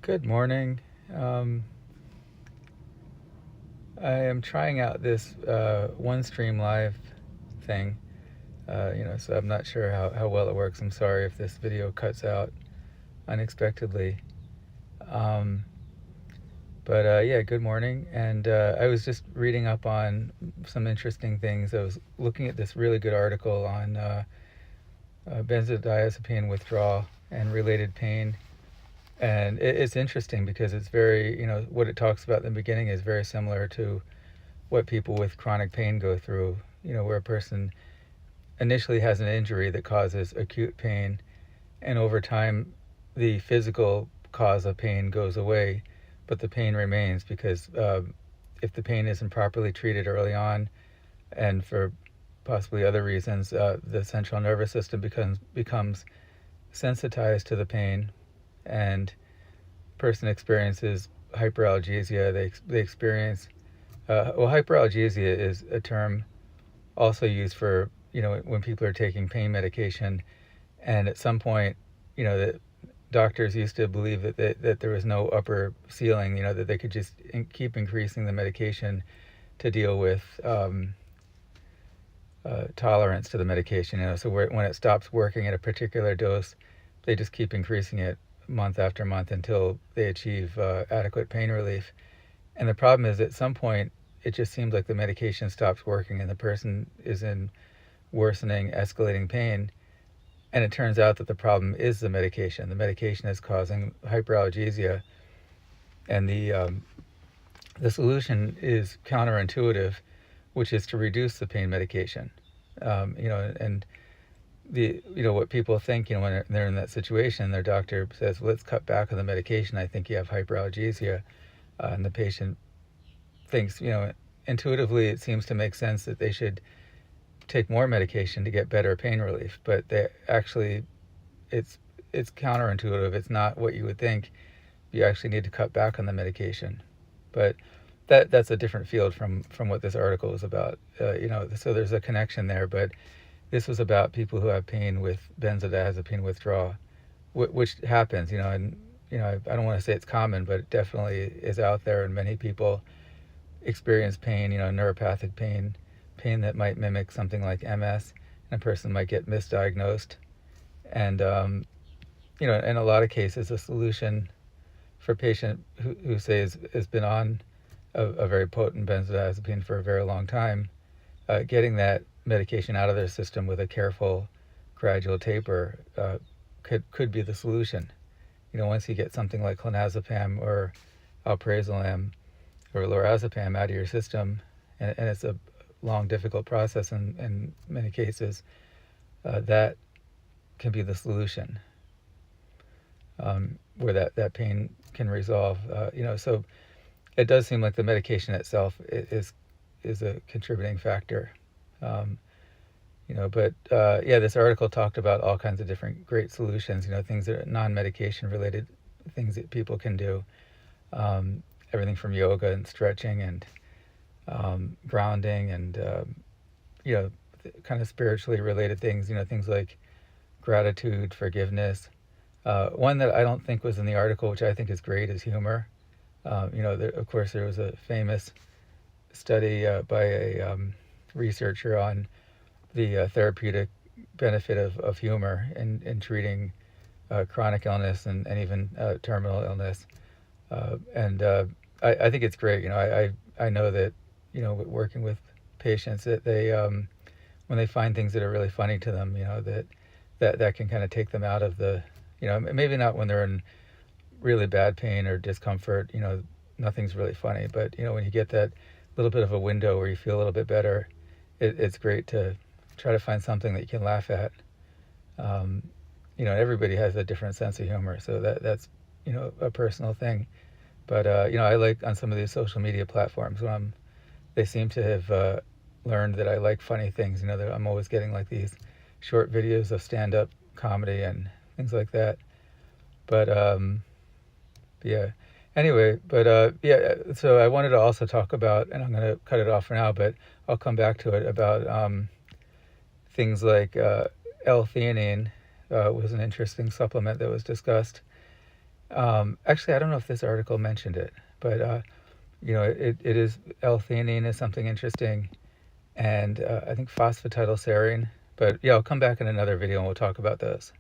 Good morning. Um, I am trying out this OneStream Live thing, so I'm not sure how well it works. I'm sorry if this video cuts out unexpectedly. Um, but yeah, good morning. And I was just reading up on some interesting things. I was looking at this really good article on benzodiazepine withdrawal and related pain. And it's interesting because it's very, what it talks about in the beginning is very similar to what people with chronic pain go through, where a person initially has an injury that causes acute pain, and over time, the physical cause of pain goes away, but the pain remains because if the pain isn't properly treated early on, and for possibly other reasons, the central nervous system becomes sensitized to the pain, and person experiences hyperalgesia. They experience hyperalgesia is a term also used for when people are taking pain medication, and at some point, that doctors used to believe that there was no upper ceiling, that they could just keep increasing the medication to deal with tolerance to the medication. So when it stops working at a particular dose, they just keep increasing it month after month until they achieve adequate pain relief. And the problem is, at some point, it just seems like the medication stops working and the person is in worsening, escalating pain. And it turns out that the problem is the medication. The medication is causing hyperalgesia, and the solution is counterintuitive, which is to reduce the pain medication. And what people think, when they're in that situation, their doctor says, well, let's cut back on the medication. I think you have hyperalgesia. And the patient thinks, intuitively it seems to make sense that they should take more medication to get better pain relief, but they actually, it's counterintuitive. It's not what you would think. You actually need to cut back on the medication. But that's a different field from what this article is about. So there's a connection there, but this was about people who have pain with benzodiazepine withdrawal, which happens, and I don't want to say it's common, but it definitely is out there, and many people experience pain, neuropathic pain that might mimic something like MS, and a person might get misdiagnosed. And, in a lot of cases, a solution for a patient who say has been on a very potent benzodiazepine for a very long time, getting that medication out of their system with a careful, gradual taper could be the solution. Once you get something like clonazepam or alprazolam or lorazepam out of your system, and it's a long, difficult process in many cases, that can be the solution, where that pain can resolve. So it does seem like the medication itself is a contributing factor. But this article talked about all kinds of different great solutions, things that are non-medication related, things that people can do, everything from yoga and stretching and grounding and, kind of spiritually related things, things like gratitude, forgiveness. One that I don't think was in the article, which I think is great, is humor. Of course, there was a famous study by a researcher on the therapeutic benefit of humor in treating chronic illness and even terminal illness. I think it's great. I know that, working with patients, that they, when they find things that are really funny to them, that can kind of take them out of the, maybe not when they're in really bad pain or discomfort, nothing's really funny. But, when you get that little bit of a window where you feel a little bit better, it's great to try to find something that you can laugh at. Everybody has a different sense of humor, so that's a personal thing. But I like on some of these social media platforms, they seem to have learned that I like funny things. That I'm always getting like these short videos of stand-up comedy and things like that. But yeah. Anyway, so I wanted to also talk about, and I'm going to cut it off for now, but I'll come back to it, about things like L-theanine was an interesting supplement that was discussed. Actually, I don't know if this article mentioned it, but it is L-theanine is something interesting, and I think phosphatidylserine. But yeah, I'll come back in another video and we'll talk about those.